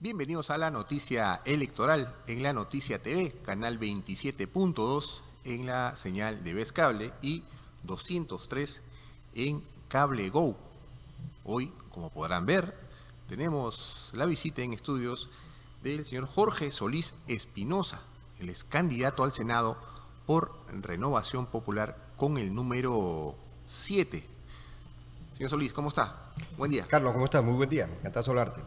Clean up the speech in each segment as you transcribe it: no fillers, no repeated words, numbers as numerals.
Bienvenidos a la noticia electoral en la Noticia TV, canal 27.2 en la señal de Vez Cable y 203 en Cable Go. Hoy, como podrán ver, tenemos la visita en estudios del señor Jorge Solís Espinosa. Él es candidato al Senado por Renovación Popular con el número 7. Señor Solís, ¿cómo está? Buen día. Carlos, ¿cómo estás? Muy buen día, encantado de hablarte.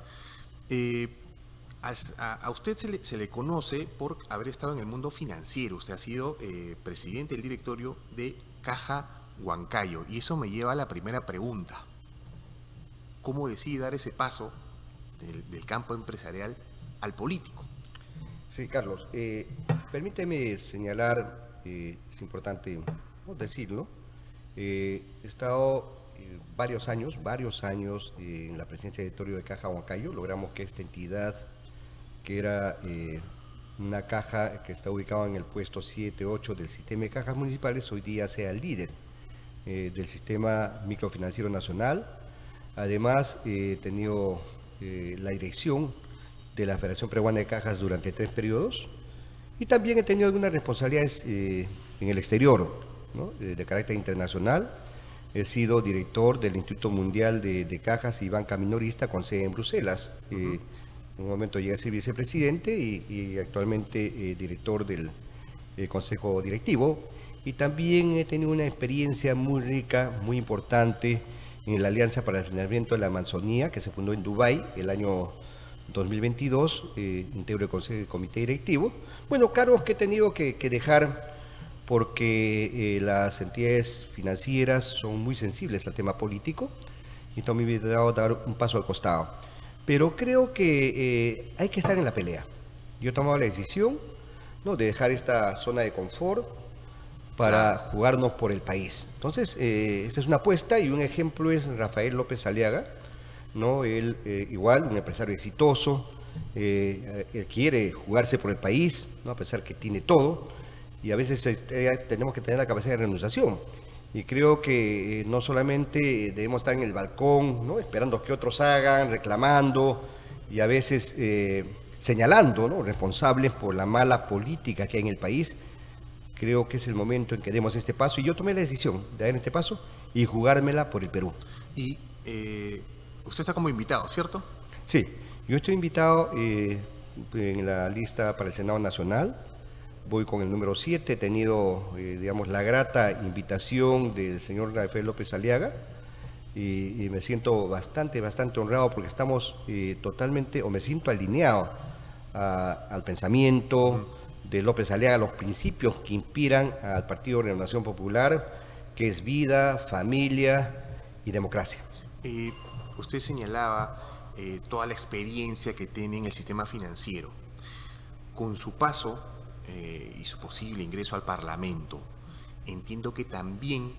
A usted se le conoce por haber estado en el mundo financiero. Usted ha sido presidente del directorio de Caja Huancayo. Y eso me lleva a la primera pregunta. ¿Cómo decide dar ese paso del campo empresarial al político? Sí, Carlos, permíteme señalar, es importante decirlo, he estado varios años en la presidencia del directorio de Caja Huancayo. Logramos que esta entidad, que era una caja que está ubicada en el puesto 7-8 del sistema de cajas municipales, hoy día sea el líder del sistema microfinanciero nacional. Además, he tenido la dirección de la Federación Peruana de Cajas durante 3 periodos y también he tenido algunas responsabilidades en el exterior, ¿no? De carácter internacional. He sido director del Instituto Mundial de Cajas y Banca Minorista con sede en Bruselas. En un momento llegué a ser vicepresidente y actualmente director del Consejo Directivo. Y también he tenido una experiencia muy rica, muy importante en la Alianza para el Financiamiento de la Amazonía, que se fundó en Dubái el año 2022, integro el comité directivo. Bueno, cargos que he tenido que dejar porque las entidades financieras son muy sensibles al tema político y también me he dado dar un paso al costado. Pero creo que hay que estar en la pelea. Yo he tomado la decisión, ¿no?, de dejar esta zona de confort para jugarnos por el país. Entonces, esta es una apuesta y un ejemplo es Rafael López Aliaga, ¿no? Él, igual, un empresario exitoso, él quiere jugarse por el país, ¿no?, a pesar que tiene todo. Y a veces tenemos que tener la capacidad de renunciación. Y creo que no solamente debemos estar en el balcón, ¿no?, esperando que otros hagan, reclamando y a veces señalando, ¿no?, responsables por la mala política que hay en el país. Creo que es el momento en que demos este paso. Y yo tomé la decisión de dar este paso y jugármela por el Perú. Y usted está como invitado, ¿cierto? Sí, yo estoy invitado en la lista para el Senado Nacional. Voy con el número 7, he tenido, digamos, la grata invitación del señor Rafael López Aliaga y me siento bastante honrado porque estamos totalmente, o me siento alineado al pensamiento de López Aliaga, los principios que inspiran al Partido de Renovación Popular, que es vida, familia y democracia. Usted señalaba toda la experiencia que tiene en el sistema financiero. Con su paso y su posible ingreso al Parlamento, entiendo que también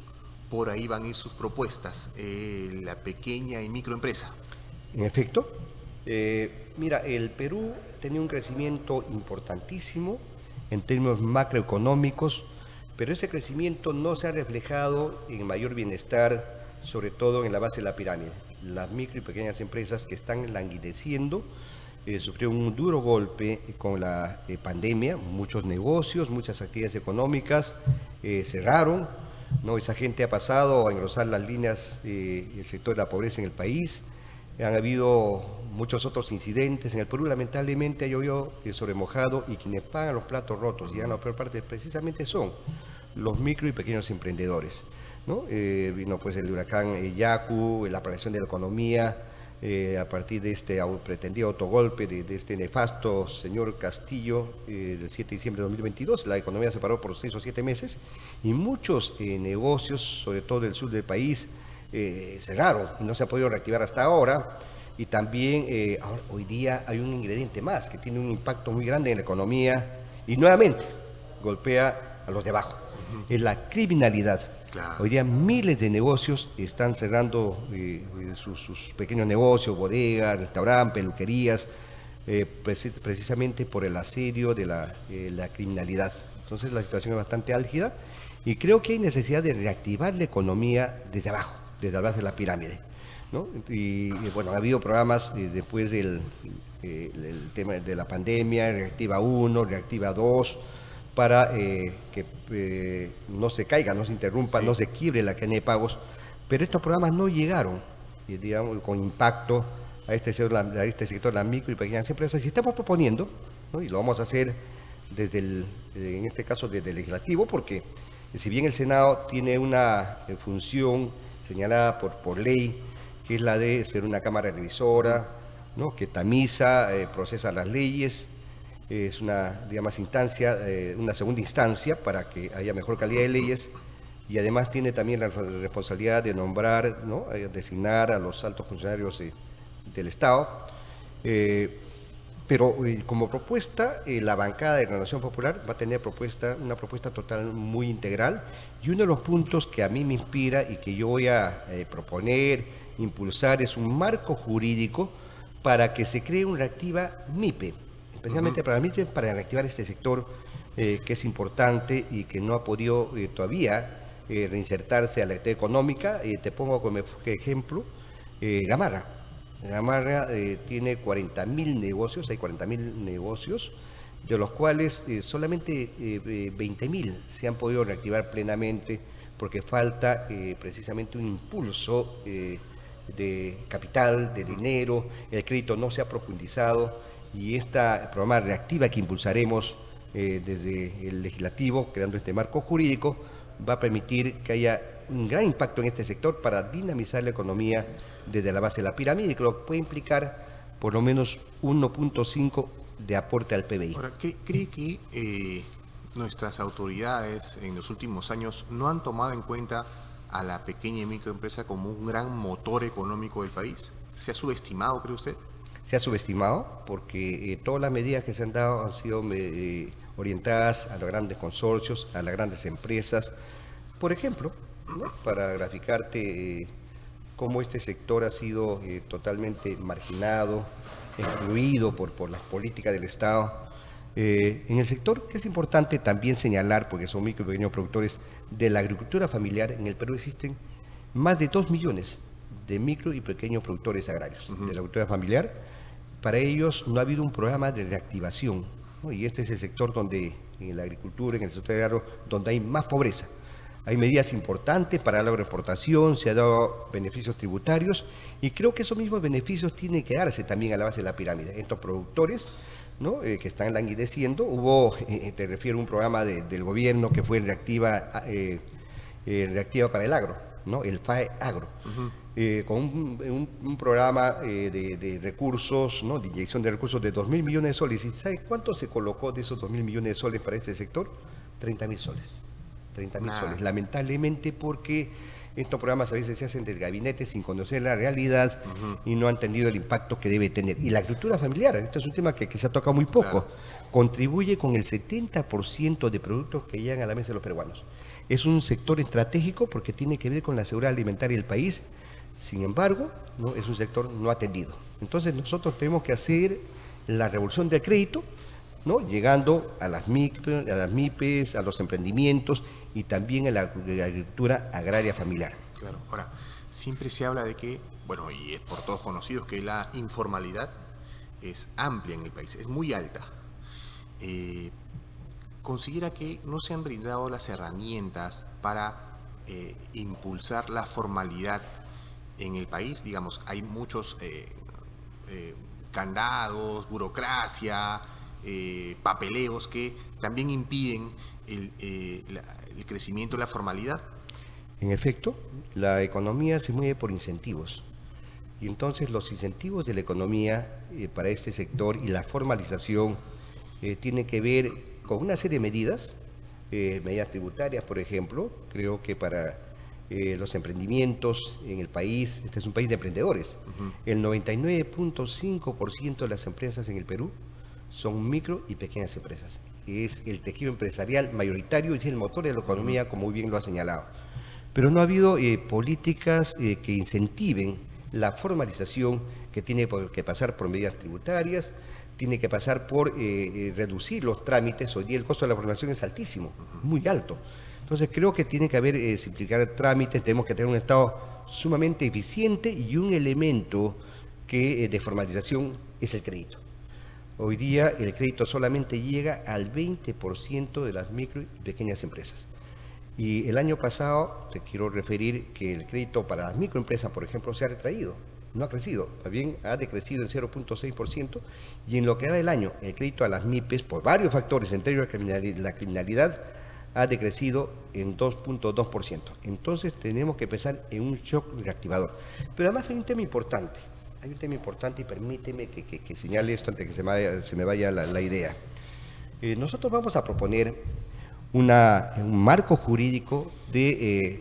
por ahí van a ir sus propuestas, la pequeña y microempresa. En efecto, mira, el Perú tenía un crecimiento importantísimo en términos macroeconómicos, pero ese crecimiento no se ha reflejado en mayor bienestar, sobre todo en la base de la pirámide. Las micro y pequeñas empresas que están languideciendo sufrieron un duro golpe con la pandemia. Muchos negocios, muchas actividades económicas cerraron, ¿no? Esa gente ha pasado a engrosar las líneas el sector de la pobreza en el país. Han habido muchos otros incidentes. En el Perú, lamentablemente, ha llovido sobre mojado y quienes pagan los platos rotos y llegan a la peor parte precisamente son los micro y pequeños emprendedores, ¿no? Vino pues el huracán Yaku, la aparición de la economía, a partir de este pretendido autogolpe de este nefasto señor Castillo del 7 de diciembre de 2022, la economía se paró por 6 o 7 meses y muchos negocios, sobre todo del sur del país, cerraron y no se ha podido reactivar hasta ahora. Y también hoy día hay un ingrediente más que tiene un impacto muy grande en la economía y nuevamente golpea a los de abajo. Es la criminalidad. Claro. Hoy día miles de negocios están cerrando sus pequeños negocios, bodegas, restaurantes, peluquerías, precisamente por el asedio de la criminalidad. Entonces la situación es bastante álgida y creo que hay necesidad de reactivar la economía desde abajo, desde la base de la pirámide. ¿no? Bueno, ha habido programas después del el tema de la pandemia, Reactiva 1, Reactiva 2, para que no se caiga, no se interrumpa, Sí. no se quiebre la cadena de pagos, pero estos programas no llegaron, digamos, con impacto a este sector, las micro y pequeñas empresas, y estamos proponiendo, ¿no? Y lo vamos a hacer desde en este caso desde el legislativo, porque si bien el Senado tiene una función señalada por ley, que es la de ser una cámara revisora, ¿no? Que tamiza, procesa las leyes, es una, digamos, instancia, una segunda instancia para que haya mejor calidad de leyes, y además tiene también la responsabilidad de nombrar, ¿no? Designar a los altos funcionarios del Estado. Pero como propuesta, la bancada de Renovación Popular va a tener una propuesta total muy integral, y uno de los puntos que a mí me inspira y que yo voy a proponer, impulsar, es un marco jurídico para que se cree una reactiva MIPE, especialmente para la MIPE, para reactivar este sector que es importante y que no ha podido todavía reinsertarse a la actividad económica. Te pongo como ejemplo Gamarra. Gamarra tiene 40.000 negocios, hay 40.000 negocios, de los cuales solamente 20.000 se han podido reactivar plenamente, porque falta precisamente un impulso de capital, de dinero, el crédito no se ha profundizado, y este programa Reactiva que impulsaremos desde el legislativo, creando este marco jurídico, va a permitir que haya un gran impacto en este sector para dinamizar la economía desde la base de la pirámide, y que lo puede implicar por lo menos 1.5 de aporte al PBI. Ahora, ¿cree que nuestras autoridades en los últimos años no han tomado en cuenta a la pequeña y microempresa como un gran motor económico del país? ¿Se ha subestimado, cree usted? Se ha subestimado porque todas las medidas que se han dado han sido orientadas a los grandes consorcios, a las grandes empresas. Por ejemplo, ¿no? Para graficarte cómo este sector ha sido totalmente marginado, excluido por las políticas del Estado. En el sector, que es importante también señalar, porque son micro y pequeños productores de la agricultura familiar, en el Perú existen más de 2 millones de micro y pequeños productores agrarios de la agricultura familiar. Para ellos no ha habido un programa de reactivación, ¿no? Y este es el sector donde, en la agricultura, en el sector agrario, donde hay más pobreza. Hay medidas importantes para la agroexportación, se han dado beneficios tributarios, y creo que esos mismos beneficios tienen que darse también a la base de la pirámide. Estos productores, ¿no? Que están languideciendo, te refiero a un programa del gobierno que fue Reactiva para el Agro, ¿no? El FAE Agro, con un programa de recursos, ¿no? De inyección de recursos de 2.000 millones de soles. ¿Y sabes cuánto se colocó de esos 2.000 millones de soles para este sector? 30.000 soles. 30.000 soles. Lamentablemente, porque estos programas a veces se hacen del gabinete sin conocer la realidad y no han entendido el impacto que debe tener. Y la agricultura familiar, esto es un tema que se ha tocado muy poco, contribuye con el 70% de productos que llegan a la mesa de los peruanos. Es un sector estratégico porque tiene que ver con la seguridad alimentaria del país. Sin embargo, ¿no? Es un sector no atendido. Entonces nosotros tenemos que hacer la revolución del crédito, ¿no? Llegando a las MIPES, a los emprendimientos y también a la agricultura agraria familiar. Claro. Ahora, siempre se habla de que, bueno, y es por todos conocidos, que la informalidad es amplia en el país, es muy alta. ¿Considera que no se han brindado las herramientas para impulsar la formalidad en el país? Digamos, hay muchos candados, burocracia, papeleos que también impiden el crecimiento de la formalidad. En efecto, la economía se mueve por incentivos, y entonces los incentivos de la economía para este sector y la formalización tienen que ver con una serie de medidas, medidas tributarias, por ejemplo. Creo que para los emprendimientos en el país, este es un país de emprendedores, el 99.5% de las empresas en el Perú son micro y pequeñas empresas. Es el tejido empresarial mayoritario y es el motor de la economía, como muy bien lo ha señalado. Pero no ha habido políticas que incentiven la formalización, que tiene que pasar por medidas tributarias, tiene que pasar por reducir los trámites. Hoy día el costo de la formalización es altísimo, muy alto. Entonces creo que tiene que haber simplificar trámites, tenemos que tener un Estado sumamente eficiente y un elemento que de formalización es el crédito. Hoy día el crédito solamente llega al 20% de las micro y pequeñas empresas. Y el año pasado te quiero referir que el crédito para las microempresas, por ejemplo, se ha retraído, no ha crecido, también ha decrecido en 0.6%, y en lo que va del año, el crédito a las MIPES, por varios factores, entre ellos la criminalidad, ha decrecido en 2.2%. Entonces tenemos que pensar en un shock reactivador. Pero además hay un tema importante, y permíteme que señale esto antes de que se me vaya la idea. Nosotros vamos a proponer un marco jurídico de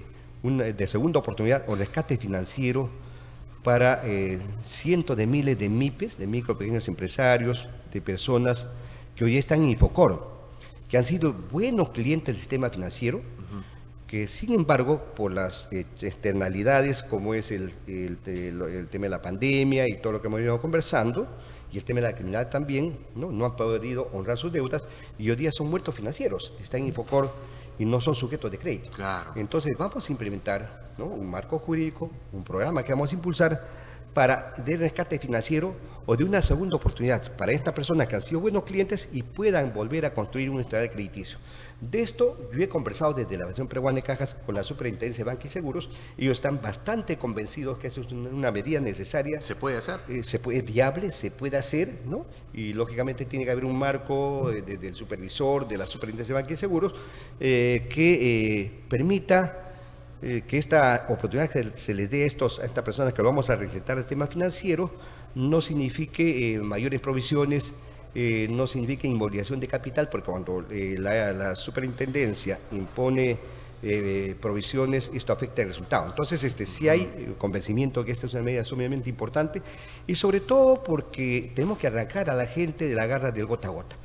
segunda oportunidad o rescate financiero para cientos de miles de MIPES, de micro pequeños empresarios, de personas que hoy están en Infocor, que han sido buenos clientes del sistema financiero, que sin embargo, por las externalidades como es el tema de la pandemia y todo lo que hemos ido conversando, y el tema de la criminalidad también, no han podido honrar sus deudas y hoy día son muertos financieros, están en Infocor y no son sujetos de crédito. Claro. Entonces vamos a implementar un marco jurídico, un programa que vamos a impulsar para de rescate financiero o de una segunda oportunidad para estas personas que han sido buenos clientes y puedan volver a construir un estado crediticio. De esto yo he conversado desde la Federación Peruana de Cajas con la Superintendencia de Banca y Seguros. Ellos están bastante convencidos que eso es una medida necesaria. ¿Se puede hacer? Es viable, se puede hacer, ¿no? Y lógicamente tiene que haber un marco del supervisor, de la Superintendencia de Banca y Seguros, que permita que esta oportunidad que se les dé a estas personas que lo vamos a recetar el tema financiero no signifique mayores provisiones, no signifique inmovilización de capital, porque cuando la superintendencia impone provisiones, esto afecta el resultado. Entonces, sí hay convencimiento que esta es una medida sumamente importante y sobre todo porque tenemos que arrancar a la gente de la garra del gota a gota.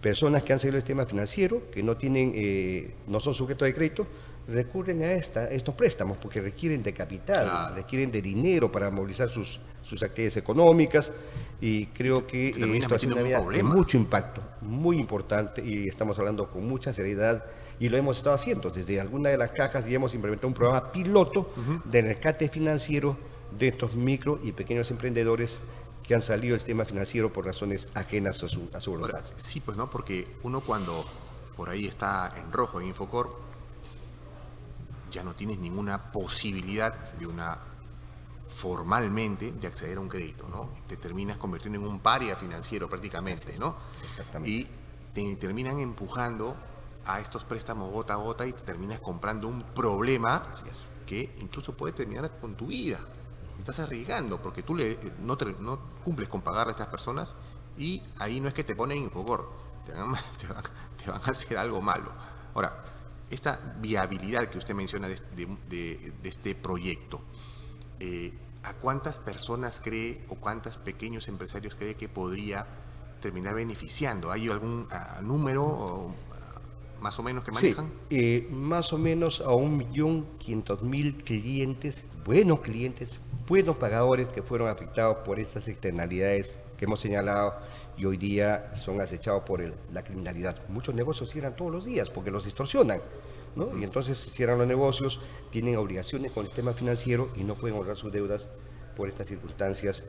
Personas que han salido del sistema financiero, que no son sujetos de crédito, recurren a estos préstamos porque requieren de capital, claro, requieren de dinero para movilizar sus actividades económicas y creo que esto es una medida de mucho impacto, muy importante y estamos hablando con mucha seriedad y lo hemos estado haciendo. Desde alguna de las cajas ya hemos implementado un programa piloto de rescate financiero de estos micro y pequeños emprendedores que han salido del sistema financiero por razones ajenas a su voluntad. Sí, pues no, porque uno cuando por ahí está en rojo en Infocor, ya no tienes ninguna posibilidad formalmente de acceder a un crédito, ¿no? Te terminas convirtiendo en un paria financiero prácticamente, ¿no? Exactamente. Y te terminan empujando a estos préstamos gota a gota y te terminas comprando un problema que incluso puede terminar con tu vida. Estás arriesgando porque tú no cumples con pagar a estas personas y ahí no es que te ponen en Infocor, te van a hacer algo malo. Ahora, esta viabilidad que usted menciona de este proyecto, ¿a cuántas personas cree o cuántos pequeños empresarios cree que podría terminar beneficiando? ¿Hay algún número más o menos que manejan? Sí, más o menos a 1.500.000 clientes, buenos pagadores que fueron afectados por estas externalidades que hemos señalado y hoy día son acechados por la criminalidad. Muchos negocios cierran todos los días porque los extorsionan, ¿no? Y entonces cierran los negocios, tienen obligaciones con el sistema financiero y no pueden honrar sus deudas por estas circunstancias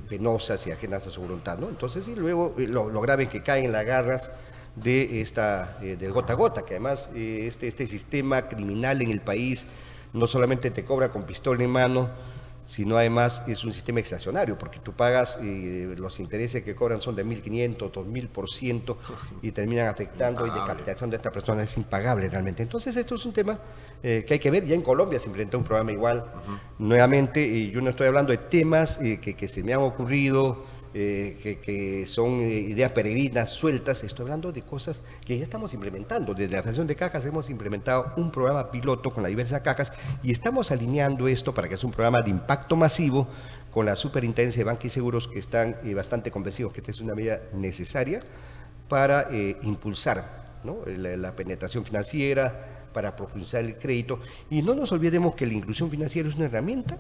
penosas y ajenas a su voluntad, ¿no? Entonces, y luego lo grave es que caen en las garras del gota a gota, que además este sistema criminal en el país no solamente te cobra con pistola en mano, sino además es un sistema extraccionario, porque tú pagas, los intereses que cobran son de 1.500, 2.000% y terminan afectando y descapitalizando a esta persona, es impagable realmente. Entonces esto es un tema que hay que ver, ya en Colombia se implementó un programa igual. Nuevamente, yo no estoy hablando de temas que se me han ocurrido, que son ideas peregrinas, sueltas, estoy hablando de cosas que ya estamos implementando. Desde la Federación de Cajas hemos implementado un programa piloto con las diversas cajas y estamos alineando esto para que sea un programa de impacto masivo con la Superintendencia de Banca y Seguros, que están bastante convencidos que esta es una medida necesaria para impulsar, ¿no?, la penetración financiera, para profundizar el crédito. Y no nos olvidemos que la inclusión financiera es una herramienta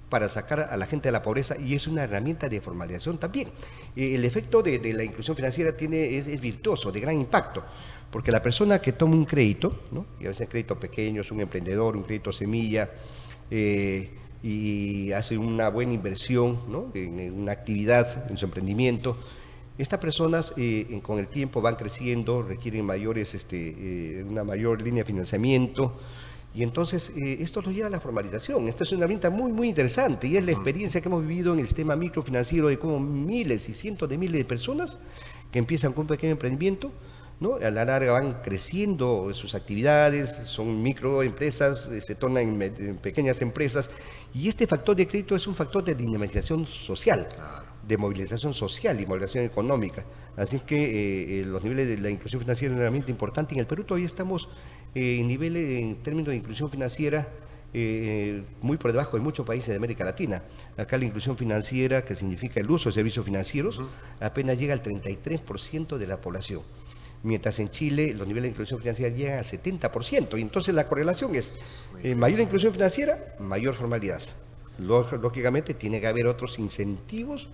para sacar a la gente de la pobreza y es una herramienta de formalización también. El efecto de la inclusión financiera es virtuoso, de gran impacto, Porque la persona que toma un crédito, ¿no? Y a veces crédito pequeño, es un emprendedor, un crédito semilla, y hace una buena inversión, ¿no? En una actividad, en su emprendimiento. Estas personas con el tiempo van creciendo, requieren una mayor línea de financiamiento, y entonces esto nos lleva a la formalización. Esta es una herramienta muy, muy interesante, y es la experiencia que hemos vivido en el sistema microfinanciero de cómo miles y cientos de miles de personas que empiezan con un pequeño emprendimiento, ¿no? A la larga van creciendo sus actividades, son microempresas, se tornan en pequeñas empresas, y este factor de crédito es un factor de dinamización social, de movilización social y movilización económica. Así que los niveles de la inclusión financiera es una herramienta importante. En el Perú todavía estamos en términos de inclusión financiera muy por debajo de muchos países de América Latina. Acá la inclusión financiera, que significa el uso de servicios financieros, apenas llega al 33% de la población. Mientras en Chile los niveles de inclusión financiera llegan al 70%, y entonces la correlación es mayor inclusión financiera, mayor formalidad. Lógicamente tiene que haber otros incentivos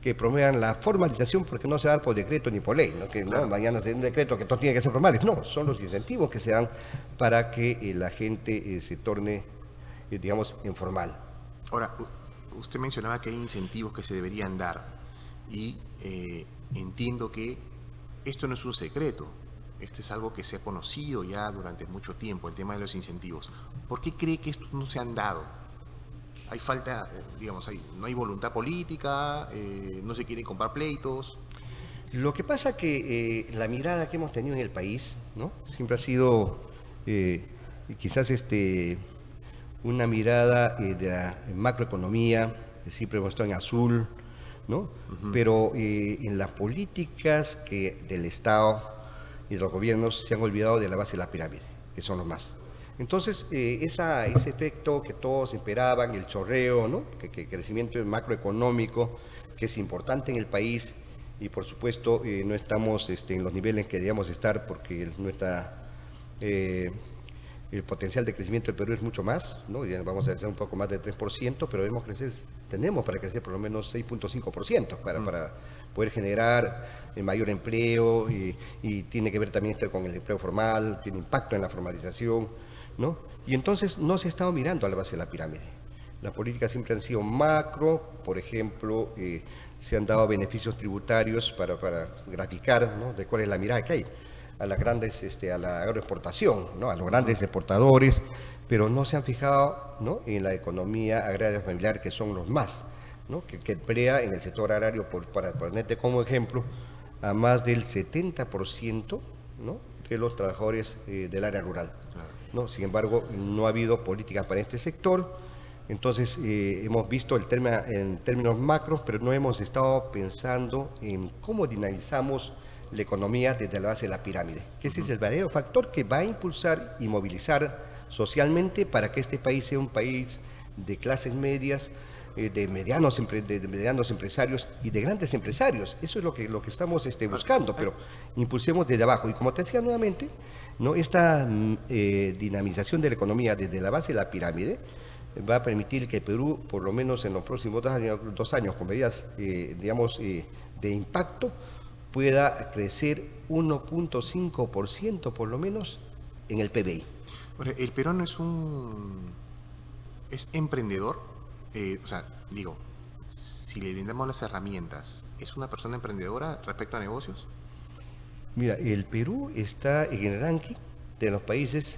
que promuevan la formalización, porque no se va a dar por decreto ni por ley, ¿no? Que no, mañana se da un decreto que todos tienen que ser formales, no, son los incentivos que se dan para que la gente se torne, digamos, informal. Ahora, usted mencionaba que hay incentivos que se deberían dar, y entiendo que esto no es un secreto, esto es algo que se ha conocido ya durante mucho tiempo, el tema de los incentivos. ¿Por qué cree que estos no se han dado? Hay falta, digamos, no hay voluntad política, no se quieren comprar pleitos. Lo que pasa que la mirada que hemos tenido en el país, ¿no? Siempre ha sido quizás una mirada de la macroeconomía, siempre hemos estado en azul, ¿no? Pero en las políticas del Estado y de los gobiernos se han olvidado de la base de la pirámide, que son los más. Entonces, ese efecto que todos esperaban, el chorreo, ¿no? Que crecimiento macroeconómico, que es importante en el país, y por supuesto no estamos en los niveles que debíamos estar, porque el potencial de crecimiento del Perú es mucho más, ¿no? Ya vamos a crecer un poco más del 3%, pero tenemos para crecer por lo menos 6.5% para poder generar mayor empleo, y tiene que ver también esto con el empleo formal, tiene impacto en la formalización, ¿no? Y entonces no se ha estado mirando a la base de la pirámide. Las políticas siempre han sido macro, por ejemplo, se han dado beneficios tributarios para graficar, ¿no? De cuál es la mirada que hay a las grandes, a la agroexportación, ¿no? A los grandes exportadores, pero no se han fijado, ¿no? En la economía agraria familiar, que son los más, ¿no? Que emplea en el sector agrario, para ponerte como ejemplo, a más del 70%, ¿no? De los trabajadores del área rural, ¿no? Sin embargo, no ha habido políticas para este sector. Entonces, hemos visto el tema en términos macros, pero no hemos estado pensando en cómo dinamizamos la economía desde la base de la pirámide, que ese es el verdadero factor que va a impulsar y movilizar socialmente para que este país sea un país de clases medias, de medianos empresarios y de grandes empresarios. Eso es lo que estamos buscando, pero impulsemos desde abajo. Y como te decía nuevamente, ¿no? Esta dinamización de la economía desde la base de la pirámide va a permitir que Perú, por lo menos en los próximos 2 años, con medidas, digamos, de impacto, pueda crecer 1.5% por lo menos en el PBI. El peruano es emprendedor, o sea, digo, si le brindamos las herramientas, ¿es una persona emprendedora respecto a negocios? Mira, el Perú está en el ranking de los países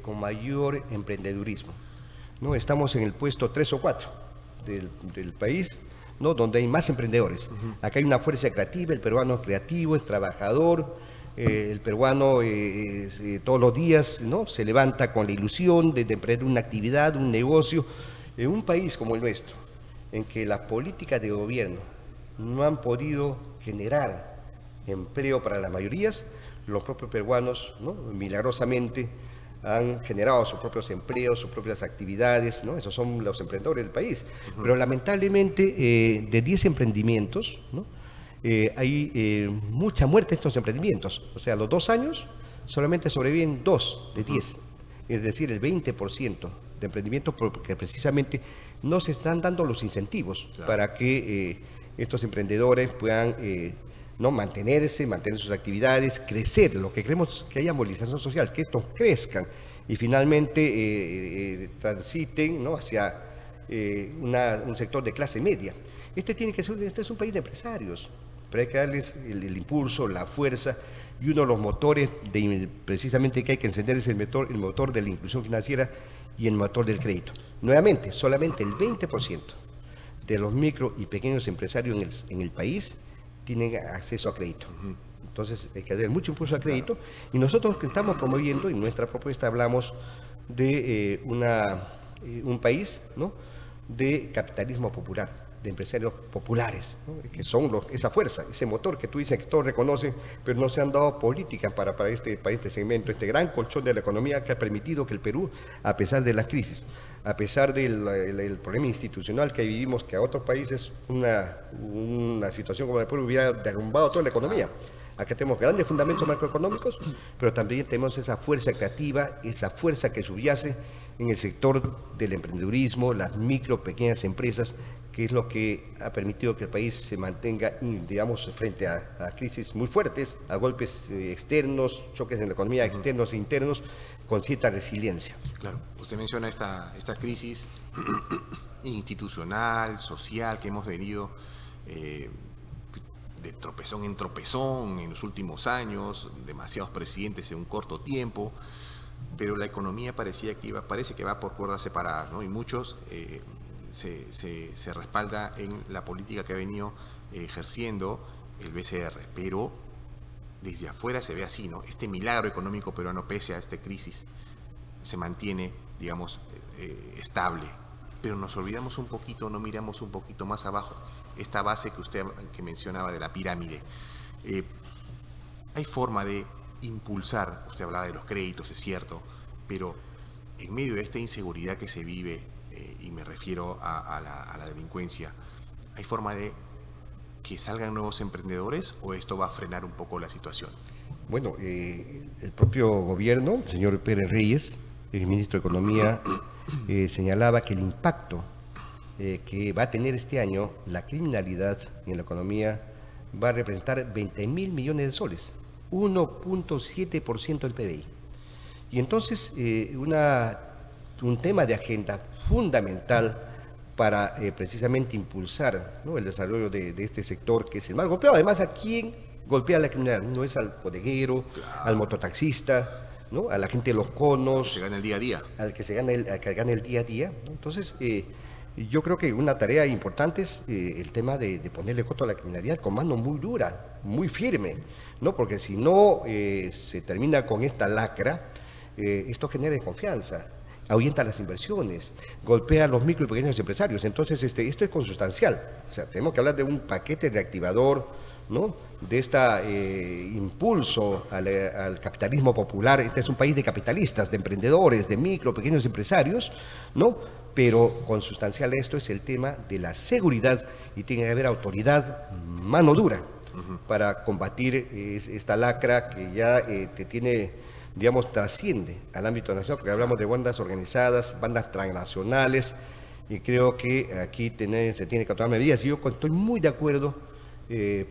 con mayor emprendedurismo, ¿no? Estamos en el puesto 3 o 4 del país, ¿no? Donde hay más emprendedores. Acá hay una fuerza creativa, el peruano es creativo, es trabajador, el peruano todos los días, ¿no? Se levanta con la ilusión de emprender una actividad, un negocio. En un país como el nuestro, en que las políticas de gobierno no han podido generar empleo para las mayorías, los propios peruanos, ¿no? Milagrosamente han generado sus propios empleos, sus propias actividades, ¿no? Esos son los emprendedores del país. Pero lamentablemente, de 10 emprendimientos, ¿no? Hay mucha muerte en estos emprendimientos. O sea, a los 2 años solamente sobreviven 2 de 10, es decir, el 20% de emprendimientos, porque precisamente no se están dando los incentivos para que estos emprendedores puedan ¿no? Mantener sus actividades, crecer, lo que queremos que haya movilización social, que estos crezcan y finalmente transiten, ¿no? hacia un sector de clase media. Este es un país de empresarios, pero hay que darles el impulso, la fuerza, y uno de los motores precisamente que hay que encender es el motor de la inclusión financiera y el motor del crédito. Nuevamente, solamente el 20% de los micro y pequeños empresarios en el país tienen acceso a crédito. Entonces hay que dar mucho impulso al crédito, y nosotros que estamos promoviendo, en nuestra propuesta hablamos de un país, ¿no? de capitalismo popular, de empresarios populares, ¿no? que son esa fuerza, ese motor que tú dices que todos reconocen, pero no se han dado políticas para este segmento, este gran colchón de la economía que ha permitido que el Perú, a pesar de las crisis, a pesar del problema institucional que vivimos, que a otros países una situación como la del Perú hubiera derrumbado toda la economía. Acá tenemos grandes fundamentos macroeconómicos, pero también tenemos esa fuerza creativa, esa fuerza que subyace en el sector del emprendedurismo, las micro, pequeñas empresas, que es lo que ha permitido que el país se mantenga, digamos, frente a crisis muy fuertes, a golpes externos, choques en la economía externos e internos, con cierta resiliencia. Claro, usted menciona esta crisis institucional, social, que hemos venido de tropezón en tropezón en los últimos años, demasiados presidentes en un corto tiempo, pero la economía parece que va por cuerdas separadas, ¿no? Y muchos se respalda en la política que ha venido ejerciendo el BCR, pero desde afuera se ve así, ¿no? Este milagro económico peruano, pese a esta crisis, se mantiene, digamos, estable, pero nos olvidamos un poquito, no miramos un poquito más abajo, esta base que usted mencionaba de la pirámide. Hay forma de impulsar, usted hablaba de los créditos, es cierto, pero en medio de esta inseguridad que se vive, y me refiero a la delincuencia, ¿hay forma de que salgan nuevos emprendedores o esto va a frenar un poco la situación? Bueno, el propio gobierno, el señor Pérez Reyes, el ministro de Economía, señalaba que el impacto que va a tener este año la criminalidad en la economía va a representar 20.000 millones de soles, 1.7% del PBI. Y entonces un tema de agenda fundamental para precisamente impulsar, ¿no? el desarrollo de este sector que es el más golpeado. Además, ¿a quién golpea la criminalidad? No es al bodeguero, claro, al mototaxista, ¿no? A la gente de los conos. Que se gana el día a día. Al que gana el día a día, ¿no? Entonces, yo creo que una tarea importante es el tema de ponerle coto a la criminalidad con mano muy dura, muy firme, ¿no? Porque si no se termina con esta lacra, esto genera desconfianza, ahuyenta las inversiones, golpea a los micro y pequeños empresarios. Entonces, esto es consustancial. O sea, tenemos que hablar de un paquete reactivador, ¿no? De este impulso al capitalismo popular. Este es un país de capitalistas, de emprendedores, de micro, pequeños empresarios, ¿no? Pero consustancial a esto es el tema de la seguridad, y tiene que haber autoridad, mano dura, para combatir esta lacra que ya digamos, trasciende al ámbito nacional, porque hablamos de bandas organizadas, bandas transnacionales, y creo que aquí se tiene que tomar medidas. Y yo estoy muy de acuerdo,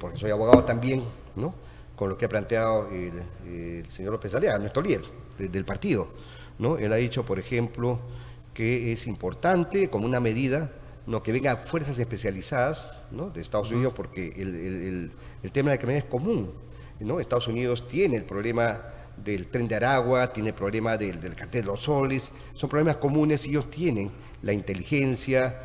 porque soy abogado también, ¿no? Con lo que ha planteado el señor López Aliaga, nuestro líder del partido, ¿no? Él ha dicho, por ejemplo, que es importante como una medida, ¿no? que vengan fuerzas especializadas, ¿no? de Estados Unidos, porque el tema de la criminalidad es común, ¿no? Estados Unidos tiene el problema del Tren de Aragua, tiene el problema del cartel de los soles, son problemas comunes, y ellos tienen la inteligencia,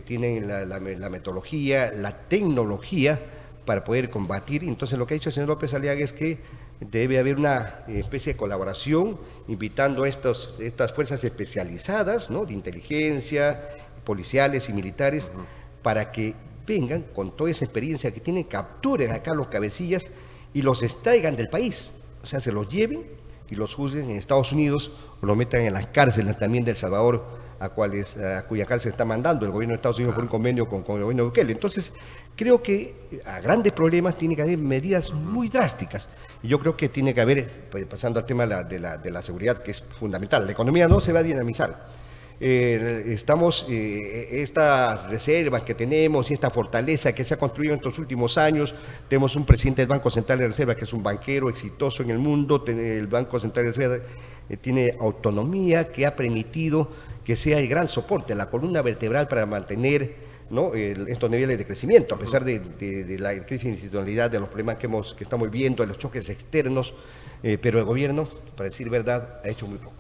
tienen la metodología, la tecnología para poder combatir. Entonces, lo que ha dicho el señor López Aliaga es que debe haber una especie de colaboración, invitando a estas fuerzas especializadas, ¿no? de inteligencia, policiales y militares, para que vengan con toda esa experiencia que tienen, capturen acá los cabecillas y los extraigan del país. O sea, se los lleven y los juzguen en Estados Unidos, o los metan en las cárceles también de El Salvador, a cuya cárcel está mandando el gobierno de Estados Unidos por un convenio con el gobierno de Bukele. Entonces, creo que a grandes problemas tiene que haber medidas muy drásticas. Y yo creo que tiene que haber, pasando al tema de la seguridad, que es fundamental, la economía no se va a dinamizar estamos, estas reservas que tenemos y esta fortaleza que se ha construido en estos últimos años, tenemos un presidente del Banco Central de Reserva que es un banquero exitoso en el mundo, el Banco Central de Reserva tiene autonomía que ha permitido que sea el gran soporte, la columna vertebral para mantener, ¿no?, estos niveles de crecimiento, a pesar de la crisis de institucionalidad, de los problemas que estamos viviendo, de los choques externos, pero el gobierno, para decir verdad, ha hecho muy poco.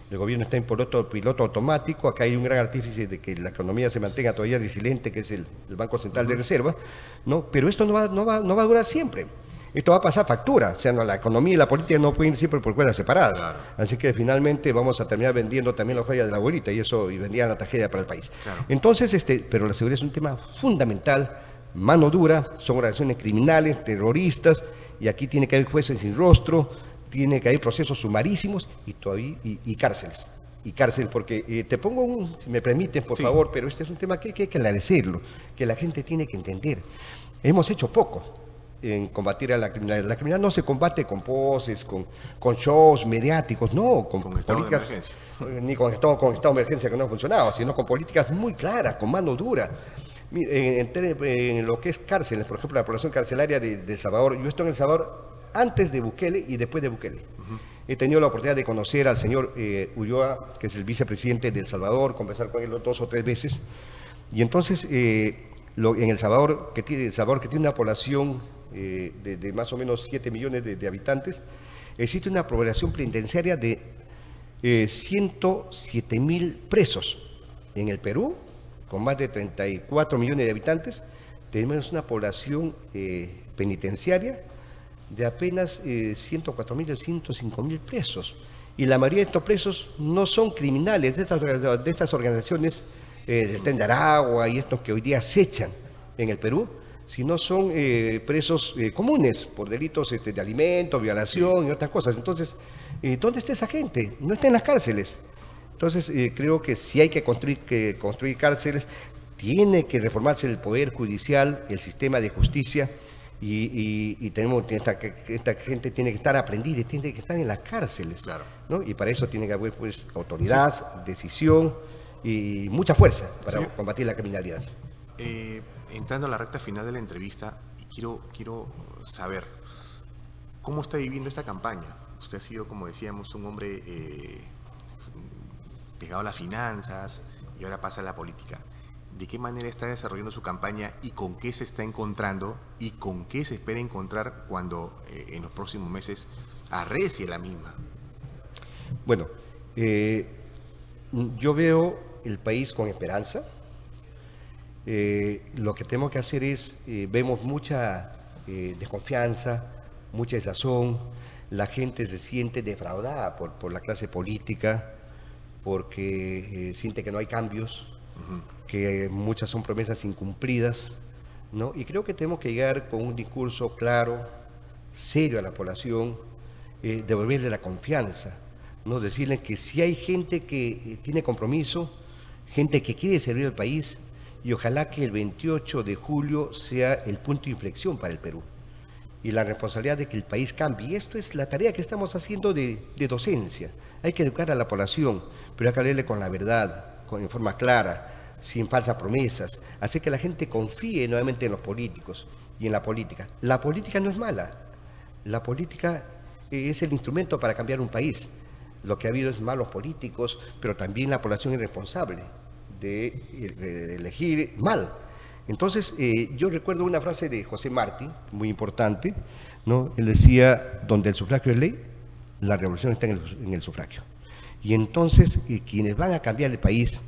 El gobierno está en piloto automático, acá hay un gran artífice de que la economía se mantenga todavía resiliente, que es el Banco Central de Reserva, ¿no? Pero esto no va a durar siempre. Esto va a pasar factura, o sea, la economía y la política no pueden ir siempre por cuerdas separadas. Claro. Así que finalmente vamos a terminar vendiendo también la joya de la abuelita y vendría la tragedia para el país. Claro. Entonces, pero la seguridad es un tema fundamental, mano dura, son organizaciones criminales, terroristas, y aquí tiene que haber jueces sin rostro, tiene que haber procesos sumarísimos y cárceles. Y cárcel, porque te pongo si me permiten, por favor, pero este es un tema que hay que aclarecerlo, que la gente tiene que entender. Hemos hecho poco en combatir a la criminalidad. La criminalidad no se combate con poses, con shows mediáticos, no, con políticas, ni con estado de emergencia que no ha funcionado, sino con políticas muy claras, con mano dura. En lo que es cárceles, por ejemplo, la población carcelaria de El Salvador, yo estoy en El Salvador antes de Bukele y después de Bukele. He tenido la oportunidad de conocer al señor Ulloa, que es el vicepresidente de El Salvador, conversar con él 2 o 3 veces. Y entonces, en El Salvador, que tiene una población de más o menos 7 millones de habitantes, existe una población penitenciaria de 107.000 presos. En el Perú, con más de 34 millones de habitantes, tenemos una población penitenciaria de apenas 104.000 a 105.000 presos. Y la mayoría de estos presos no son criminales de estas organizaciones del Tren de Aragua y estos que hoy día acechan en el Perú, sino son presos comunes por delitos de alimentos, violación y otras cosas. Entonces, ¿dónde está esa gente? No está en las cárceles. Entonces, creo que si hay que construir cárceles, tiene que reformarse el Poder Judicial, el sistema de justicia, y esta gente tiene que estar aprendida, tiene que estar en las cárceles, claro, ¿no? Y para eso tiene que haber autoridad, decisión y mucha fuerza para combatir la criminalidad. Entrando a la recta final de la entrevista, quiero saber cómo está viviendo esta campaña. Usted ha sido, como decíamos, un hombre pegado a las finanzas y ahora pasa a la política. ¿De qué manera está desarrollando su campaña y con qué se está encontrando y con qué se espera encontrar cuando en los próximos meses arrecie la misma? Bueno, yo veo el país con esperanza. Lo que tenemos que hacer es, vemos mucha desconfianza, mucha desazón, la gente se siente defraudada por la clase política, porque siente que no hay cambios, que muchas son promesas incumplidas, ¿no? Y creo que tenemos que llegar con un discurso claro, serio a la población, devolverle la confianza, ¿no? Decirles que si hay gente que tiene compromiso, gente que quiere servir al país, y ojalá que el 28 de julio sea el punto de inflexión para el Perú y la responsabilidad de que el país cambie. Y esto es la tarea que estamos haciendo de docencia. Hay que educar a la población, pero hay que hablarle con la verdad, en forma clara, sin falsas promesas, hacer que la gente confíe nuevamente en los políticos y en la política. La política no es mala, la política es el instrumento para cambiar un país. Lo que ha habido es malos políticos, pero también la población es responsable de elegir mal. Entonces, yo recuerdo una frase de José Martí, muy importante, ¿no? Él decía, donde el sufragio es ley, la revolución está en el sufragio. Y entonces, quienes van a cambiar el país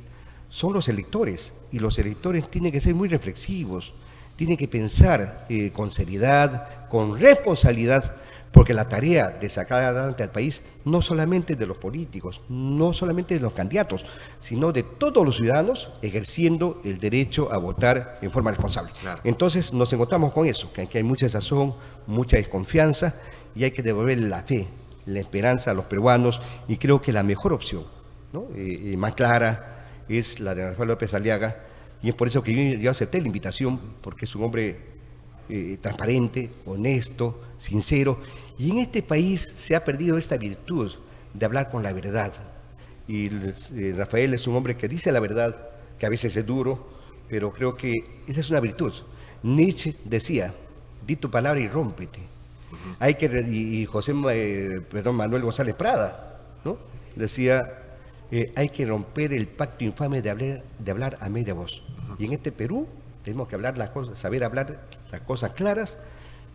son los electores, y los electores tienen que ser muy reflexivos, tienen que pensar con seriedad, con responsabilidad, porque la tarea de sacar adelante al país no solamente de los políticos, no solamente de los candidatos, sino de todos los ciudadanos ejerciendo el derecho a votar en forma responsable. Claro. Entonces nos encontramos con eso, que aquí hay mucha desazón, mucha desconfianza, y hay que devolverle la fe, la esperanza a los peruanos, y creo que la mejor opción, ¿no? Más clara, es la de Rafael López Aliaga, y es por eso que yo acepté la invitación, porque es un hombre transparente, honesto, sincero, y en este país se ha perdido esta virtud de hablar con la verdad, y Rafael es un hombre que dice la verdad, que a veces es duro, pero creo que esa es una virtud. Nietzsche decía, di tu palabra y rómpete. Hay que, y Manuel González Prada, ¿no? Decía, hay que romper el pacto infame de hablar a media voz. Y en este Perú tenemos que hablar las cosas, saber hablar las cosas claras,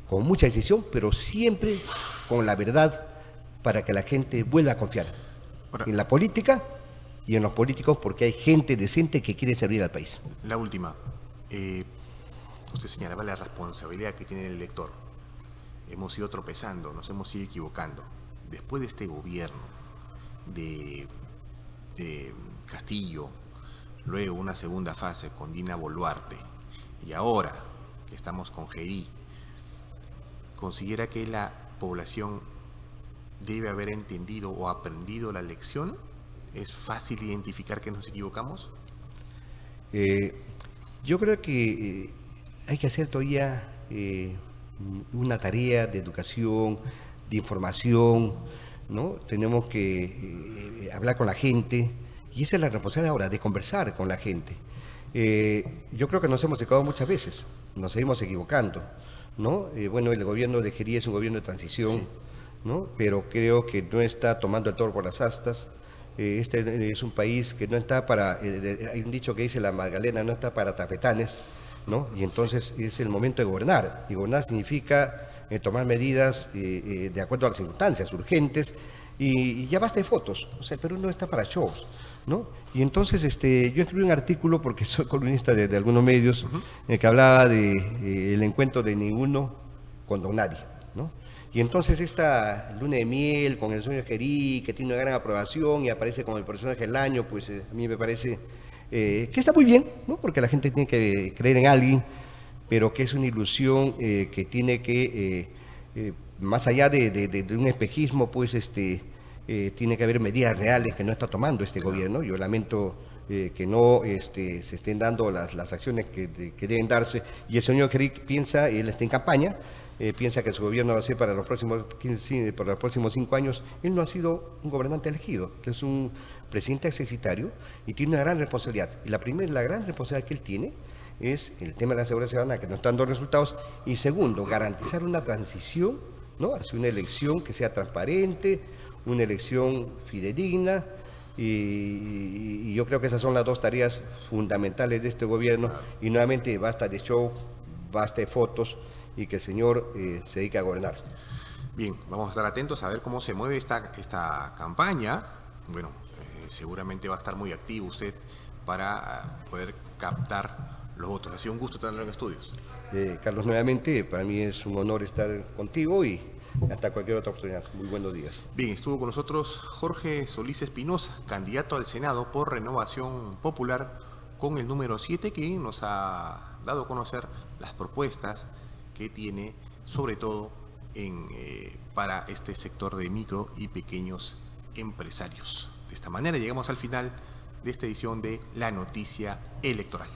con mucha decisión, pero siempre con la verdad para que la gente vuelva a confiar en la política y en los políticos, porque hay gente decente que quiere servir al país. La última. Usted señalaba la responsabilidad que tiene el elector. Hemos ido tropezando, nos hemos ido equivocando. Después de este gobierno de Castillo, luego una segunda fase con Dina Boluarte, y ahora que estamos con Gerí, ¿considera que la población debe haber entendido o aprendido la lección? ¿Es fácil identificar que nos equivocamos? Yo creo que hay que hacer todavía una tarea de educación, de información, ¿no? Tenemos que hablar con la gente, y esa es la responsabilidad ahora, de conversar con la gente. Yo creo que nos hemos equivocado muchas veces, nos seguimos equivocando, ¿no? Bueno, el gobierno de Gerí es un gobierno de transición, sí, ¿no? Pero creo que no está tomando el toro por las astas. Este es un país que no está para, hay un dicho que dice la Magdalena, no está para tafetanes, ¿no? Y entonces es el momento de gobernar, y gobernar significa tomar medidas de acuerdo a las circunstancias urgentes, y ya basta de fotos, o sea, el Perú no está para shows, ¿no? Y entonces yo escribí un artículo, porque soy columnista de algunos medios, que hablaba de el encuentro de ninguno con don nadie, ¿no? Y entonces esta luna de miel con el sueño de Gerí, que tiene una gran aprobación y aparece como el personaje del año, pues a mí me parece que está muy bien, ¿no? Porque la gente tiene que creer en alguien, pero que es una ilusión que tiene que, más allá de un espejismo, pues tiene que haber medidas reales que no está tomando este gobierno. Yo lamento que no se estén dando las acciones que deben darse, y el señor Gerí piensa, él está en campaña, piensa que su gobierno va a ser para los próximos 5 años. Él no ha sido un gobernante elegido, es un presidente accesitario y tiene una gran responsabilidad. Y la gran responsabilidad que él tiene es el tema de la seguridad ciudadana, que no está dando resultados, y segundo, garantizar una transición, ¿no?, hacia una elección que sea transparente, una elección fidedigna, y yo creo que esas son las dos tareas fundamentales de este gobierno. Y nuevamente, basta de show, basta de fotos, y que el señor se dedique a gobernar. Bien, vamos a estar atentos a ver cómo se mueve esta campaña. Bueno, seguramente va a estar muy activo usted para poder captar los votos. Ha sido un gusto tenerlo en estudios. Carlos, nuevamente, para mí es un honor estar contigo, y hasta cualquier otra oportunidad. Muy buenos días. Bien, estuvo con nosotros Jorge Solís Espinosa, candidato al Senado por Renovación Popular, con el número 7, que nos ha dado a conocer las propuestas que tiene, sobre todo para este sector de micro y pequeños empresarios. De esta manera llegamos al final de esta edición de La Noticia Electoral.